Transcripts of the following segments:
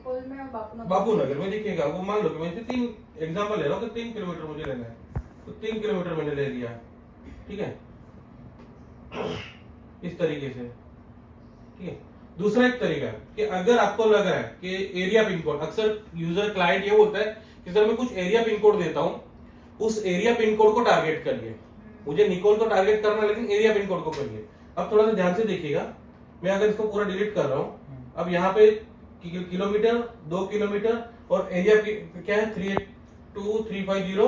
Nicol में और बापू नगर में दिखेगा। वो मान लो कि मैं 3 एग्जांपल ले रहा हूँ कि 3 किलोमीटर मुझे लेना है, तो 3 किलोमीटर मैंने ले लिया, ठीक है, इस तरीके से, ठीक है। दूसरा एक तरीका कि अगर आपको लग रहा है कि एरिया पिन कोड, अक्सर यूजर क्लाइंट ये बोलता है कि सर मैं कुछ एरिया पिन कोड देता हूँ, उस एरिया पिन कोड को टारगेट करिए, मुझे निकोल को टारगेट करना है, लेकिन एरिया पिन कोड को करिए। अब थोड़ा सा ध्यान से देखिएगा, मैं अगर इसको पूरा डिलीट कर रहा हूँ, अब यहाँ पे किलोमीटर, 2 किलोमीटर और एरिया क्या है 382350।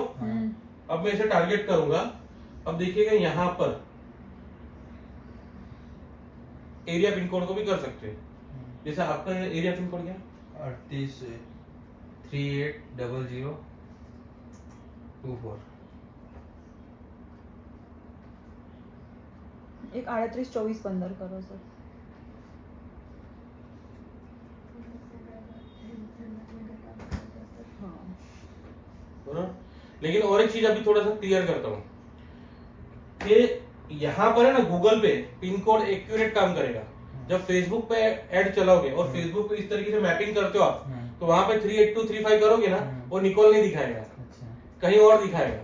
अब मैं इसे टारगेट करूंगा, अब देखिएगा यहाँ पर एरिया पिन कोड को भी कर सकते हैं। जैसे आपका एरिया पिन कोड क्या है? 380024। एक 382415 करो सर। बराबर। लेकिन और एक चीज अभी थोड़ा सा क्लियर करता हूँ कि यहाँ पर है ना, गूगल पे पिन कोड एक्यूरेट काम करेगा। जब फेसबुक पे ऐड चलाओगे और फेसबुक पे इस तरीके से मैपिंग करते हो आप, तो वहां पे 38235 करोगे ना, वो निकोल नहीं दिखाएगा, कहीं और दिखाएगा।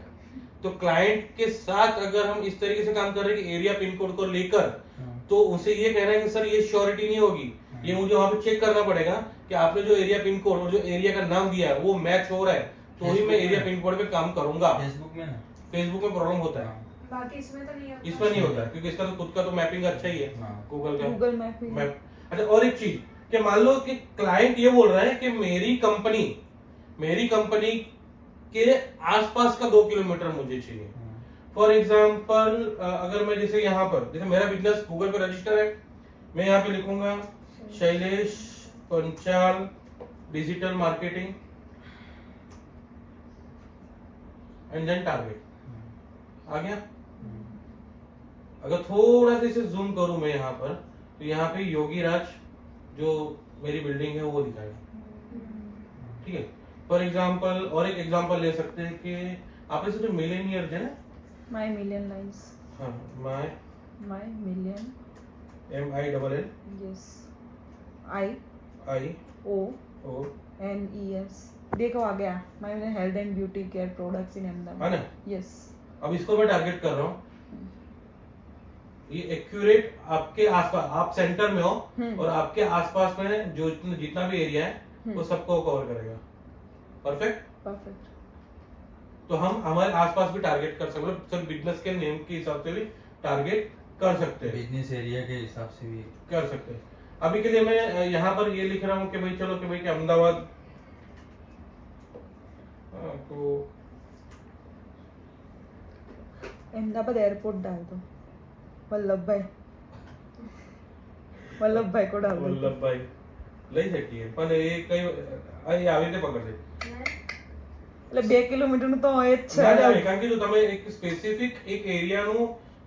तो क्लाइंट के साथ अगर हम इस तरीके से काम कर रहे हैं कि एरिया पिन कोड को लेकर, तो उसे ये कहना है कि सर ये श्योरिटी नहीं होगी, ये मुझे वहां पे चेक करना पड़ेगा कि आपने जो एरिया पिन कोड और जो एरिया का नाम दिया है वो मैच हो रहा है, तो ही मैं एरिया पिन कोड पे काम करूंगा। फेसबुक में प्रॉब्लम होता है, बाकी इसमें तो नहीं होता। इसमें नहीं होता क्योंकि इसका तो खुद का तो मैपिंग अच्छा ही है, गूगल का गूगल मैप। अच्छा, और एक चीज कि मान लो कि क्लाइंट ये बोल रहा है कि मेरी कंपनी के आसपास का 2 किलोमीटर मुझे चाहिए। फॉर एग्जाम्पल अगर मैं जैसे यहाँ पर, जैसे मेरा बिजनेस गूगल पे रजिस्टर है, मैं यहाँ पे लिखूंगा Shailesh Panchal digital marketing and then target आ गया। अगर थोड़ा सा इसे जूम करूं मैं यहाँ पर, तो यहाँ पे योगी राज जो मेरी बिल्डिंग है वो दिखाएगा, ठीक है। फॉर एग्जाम्पल और एक एग्जाम्पल ले सकते हैं कि आपने से जो मिलेनियर है ना, माय मिलियन लाइव्स। हाँ, my million MILL yes IONES देखो आ गया। My million health and beauty care products in Ahmedabad, है ना? यस। अब इसको मैं टारगेट कर रहा हूँ, ये एक्यूरेट आपके आसपास, आप सेंटर में हो और आपके आसपास में जो जितना भी एरिया है वो सबको कवर करेगा। परफेक्ट। तो हम हमारे आसपास भी टारगेट कर सकते हैं, सिर्फ बिजनेस के नेम के हिसाब से भी टारगेट कर सकते हैं, बिजनेस एरिया के हिसाब से भी कर सकते हैं। अभी के लिए मैं यहाँ पर ये लिख रहा हूँ कि भाई चलो कि भाई कि अहमदाबाद तो अहमदाबाद एयरपोर्ट डाल दो, वल्लभ भाई को डाल दो। वल्लभ भाई લઈ શકીએ પણ એ કઈ અહીં આવી રીતે પકડશે એટલે 2 કિલોમીટર નું તો હોય જ છે। ના આવે કારણ કે જો તમે એક સ્પેસિફિક એક એરિયાનું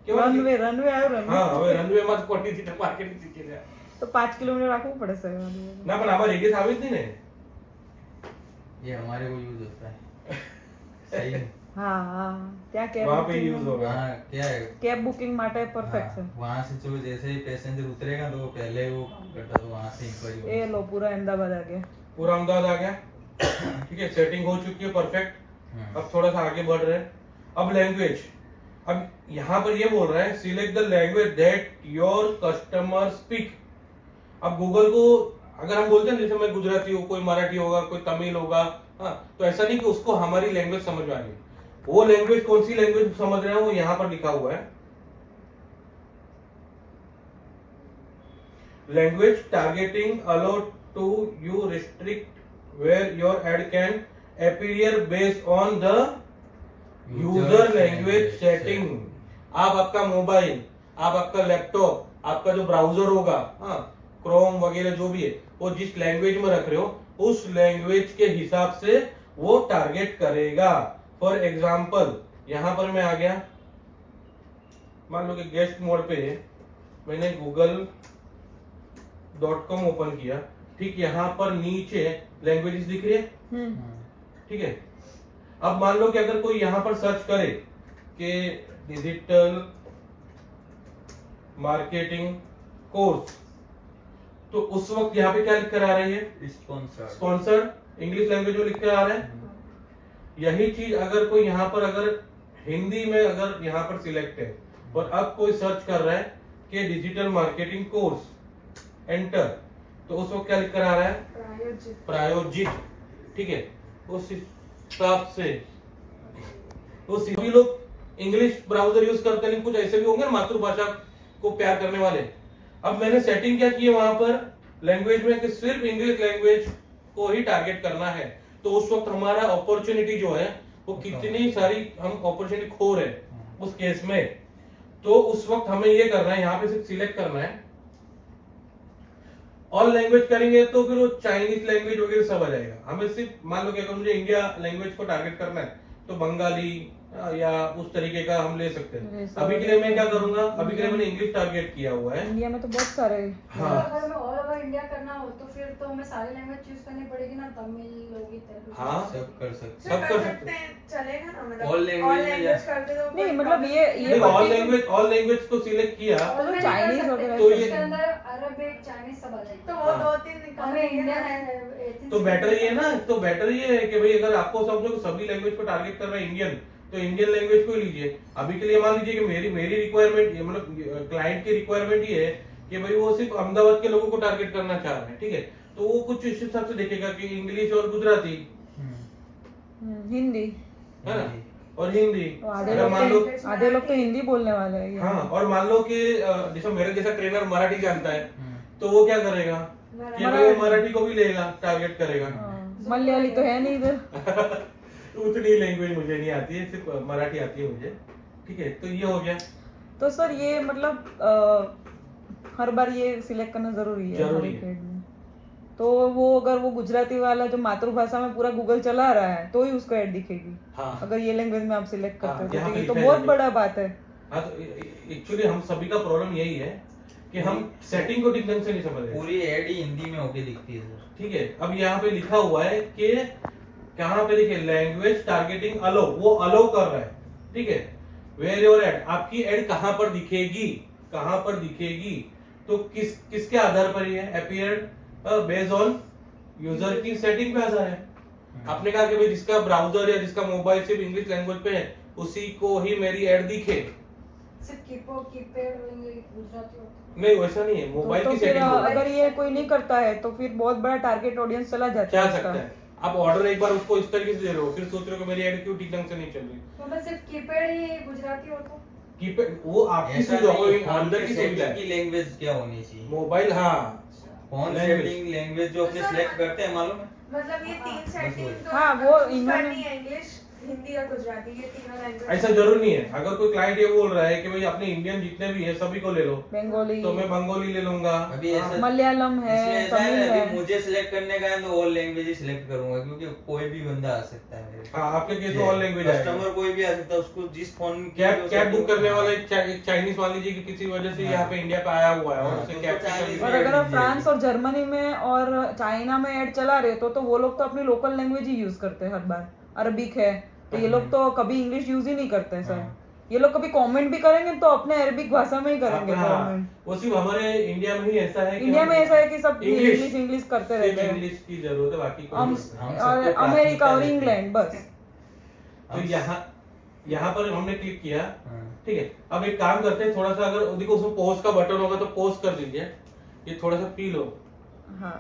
કેવા રનવે આવ્યો રનવે। હા, હવે રનવે માં કોટી થી માર્કેટિંગ શીખી રહ્યા, તો 5 કિલોમીટર રાખવું પડે સર। ના પણ આમાં રેડિયસ આવે જ નહીં ને, ये हमारे को यूज होता है। सही है। हाँ क्या कैब वहाँ पे यूज होगा। हाँ, क्या है, कैब बुकिंग માટે परफेक्ट है। वहाँ से जो जैसे ही पैसेंजर उतरेगा तो वो पहले वो करता तो वहाँ से इंक्वायरी ये लो पूरा अहमदाबाद आ गया। पूरा अहमदाबाद आ गया, ठीक है, सेटिंग हो चुकी है, परफेक्ट। अब थोड़ा सा आगे बढ़ रहे हैं। अब लैंग्वेज, अब यहाँ पर ये बोल रहा है select the language that your customer speak. अब गूगल को अगर हम बोलते हैं जैसे मैं गुजराती हूँ, कोई मराठी होगा, कोई तमिल होगा, हाँ, तो ऐसा नहीं कि उसको हमारी लैंग्वेज समझ में आ रही है। वो लैंग्वेज कौन सी लैंग्वेज समझ रहे हैं वो यहाँ पर लिखा हुआ है, language targeting allow to you restrict where your ad can appear based on the user language setting. आप आपका मोबाइल, आप आपका लैपटॉप, आपका जो ब्राउजर होगा, हाँ, क्रोम वगैरह जो भी है, वो जिस लैंग्वेज में रख रहे हो उस लैंग्वेज के हिसाब से वो टारगेट करेगा। फॉर एग्जाम्पल यहां पर मैं आ गया, मान लो कि गेस्ट मोड पे है, मैंने google.com ओपन किया, ठीक, यहाँ पर नीचे लैंग्वेजेस दिख रही है, ठीक है। अब मान लो कि अगर कोई यहाँ पर सर्च करे कि डिजिटल मार्केटिंग कोर्स, तो उस वक्त यहाँ पे क्या लिख कर आ रही है, स्पॉन्सर। स्पॉन्सर्ड इंग्लिश लैंग्वेज में लिख कर आ रहा है। यही चीज अगर कोई यहाँ पर अगर हिंदी में अगर यहाँ पर सिलेक्ट है और अब कोई सर्च कर रहा है कि डिजिटल मार्केटिंग कोर्स एंटर, तो उस वक्त क्या लिख कर आ रहा है, प्रायोजित। ठीक है, उस हिसाब से तो सभी लोग इंग्लिश ब्राउजर यूज करते हैं, कुछ ऐसे भी होंगे ना मातृभाषा को प्यार करने वाले। अब मैंने सेटिंग क्या की है वहां पर लैंग्वेज में कि सिर्फ इंग्लिश लैंग्वेज को ही टारगेट करना है, तो उस वक्त हमारा अपॉर्चुनिटी जो है वो कितनी सारी हम अपॉर्चुनिटी खो रहे हैं उस केस में। तो उस वक्त हमें ये करना है, यहाँ पे सिर्फ सिलेक्ट करना है, ऑल लैंग्वेज करेंगे तो फिर वो चाइनीज लैंग्वेज वगैरह सब आ जाएगा। हमें सिर्फ मान लो कि अगर मुझे इंडिया लैंग्वेज को टारगेट करना है तो बंगाली या उस तरीके का हम ले सकते हैं। अभी के लिए मैं क्या करूंगा, अभी के लिए मैंने इंग्लिश टारगेट किया हुआ है। इंडिया में तो बहुत सारे। हाँ, अगर हमें ऑल ओवर इंडिया करना हो तो फिर तो हमें सारी लैंग्वेज चूज करनी पड़ेगी ना, तमिल होगी, तेलुगु। हाँ, सब कर सकते सब कर सकते हैं, चलेगा ना, मतलब All language में language करते तो नहीं, कोई मतलब problem ये ऑल लैंग्वेज को सिलेक्ट किया All में Chinese कर सकते वगैरह हैं, तो तो ये- इसके अंदर अरबिक, चाइनीज सब आ जाएगा। तो वो हाँ। 2-3 निकाल हमें लेंगे इंडियन ना। है, तो बेटर ये है ना, तो बेटर ये है कि भाई अगर आपको सब लोग सभी लैंग्वेज को टारगेट कर रहे हैं इंडियन, तो इंडियन लैंग्वेज को ही लीजिए। अभी के लिए मान लीजिए कि मेरी रिक्वायरमेंट मतलब क्लाइंट की रिक्वायरमेंट ये है कि भाई वो सिर्फ अहमदाबाद के लोगों को टारगेट करना चाह रहे हैं। ठीक है, तो वो कुछ इस हिसाब से देखेगा कि इंग्लिश और गुजराती हिंदी। है ना, और हिंदी। तो आधे अगर लोग मान लो आधे लोग तो हिंदी बोलने वाले हैं। हाँ, और मान लो कि जैसे मेरे जैसा ट्रेनर मराठी जानता है तो वो क्या करेगा कि भाई वो मराठी को भी लेगा, टारगेट करेगा। हाँ, मलयाली तो है नहीं इधर। उतनी लैंग्वेज मुझे नहीं आती है, सिर्फ मराठी आती है मुझे। ठीक है, तो ये हो गया। तो सर ये मतलब हर बार ये सिलेक्ट करना जरूरी है जरूरी हर एक है। ad में। तो वो अगर वो गुजराती वाला जो मातृभाषा में पूरा गूगल चला रहा है तो ही उसको ऐड दिखेगी। हाँ, अगर ये लैंग्वेज में आप सिलेक्ट हाँ, करते हो यहाँ तो पे ये तो लिखा बहुत है। बड़ा बात है। हाँ, तो एक्चुअली हम सभी का प्रॉब्लम यही है कि हम सेटिंग को ठीक ढंग से नहीं समझ रहे। पूरी एड ही हिंदी में होके दिखती है सर। ठीक है, अब यहाँ पे लिखा हुआ है कि कहाँ पे देखिए लैंग्वेज टारगेटिंग अलो, वो अलो कर रहा है। ठीक है, वेयर योर एड, आपकी एड कहाँ पर दिखेगी, कहाँ पर दिखेगी, तो किसके आधार पर ये अपीयर्ड बेस्ड ऑन यूजर की सेटिंग पे आधार है। आपने कहा कि भाई जिसका ब्राउजर या जिसका मोबाइल सिर्फ इंग्लिश लैंग्वेज पे है उसी को ही मेरी एड दिखे। सिर्फ कीपैड गुजराती होता है। नहीं, वैसा नहीं है, मोबाइल तो की फिर सेटिंग अगर ये कोई नहीं करता है तो फिर बहुत बड़ा टारगेट ऑडियंस चला जाता क्या है सकता उसका। है। आप ऑर्डर एक बार उसको इस तरीके से दे रहे हो, फिर सोच रहे हो कि मेरी एड क्यों ठीक ढंग से नहीं चल रही। तो मैं सिर्फ कीपैड ही गुजराती हो तो कीपैड वो आपकी ऐसा सुविधा, वो नहीं, फोन अंदर की की सुविधा सेटिंग है। की लैंग्वेज क्या होनी चाहिए? मोबाइल, हाँ, फोन Language। सेटिंग लैंग्वेज जो अपने सिलेक्ट करते हैं मालूम है? मतलब ये 3 सेटिंग तो हाँ, वो choose इन्होंने- करनी है, इंग्लिश, हिंदी और गुजराती, ये तीनों लैंग्वेज। ऐसा जरूर नहीं है। अगर कोई क्लाइंट ये बोल रहा है कि भाई अपने इंडियन जितने भी है सभी को ले लो, बंगाली, तो मैं बंगाली ले लूंगा। अभी ऐसा मलयालम है, इसलिए ऐसा है तमिल ना, है। अभी मुझे सिलेक्ट करने का है तो ऑल लैंग्वेज ही सिलेक्ट करूंगा क्योंकि कोई भी बंदा आ सकता है मेरे हाँ, आपके केस में ऑल लैंग्वेज आएगा। कस्टमर कोई भी आ सकता है, उसको जिस फोन की कैब जो कैब बुक setting- करने वाला एक चाइनीज मान लीजिए कि किसी वजह से हाँ। यहाँ पे इंडिया पे आया हुआ है और हाँ, उसे तो कैब उसको Chinese और में अगर ऐड आप दी फ्रांस जाएगी। और जर्मनी में और चाइना में ऐड चला रहे हो तो वो लोग तो अपनी लोकल लैंग्वेज ही यूज करते हैं हर बार। अरबिक है तो ये लोग तो कभी इंग्लिश यूज ही नहीं करते सर। हाँ। ये लोग कभी कमेंट भी करेंगे तो अपने अरबिक भाषा में ही करेंगे हाँ, कमेंट। वो सिर्फ हमारे इंडिया में ही ऐसा है कि इंडिया हम- में ऐसा है कि सब इंग्लिश इंग्लिश करते सिर्फ रहते हैं। इंग्लिश की जरूरत है, बाकी कोई हम नहीं है। हम और सबको अमेरिका और प्राथमिकता इंग्लैंड बस। तो यहाँ पर हमने क्लिक किया। हाँ। ठीक है, अब एक काम करते हैं, थोड़ा सा अगर देखो उसमें पॉज का बटन होगा तो पॉज कर दीजिए, ये थोड़ा सा पी लो। हाँ,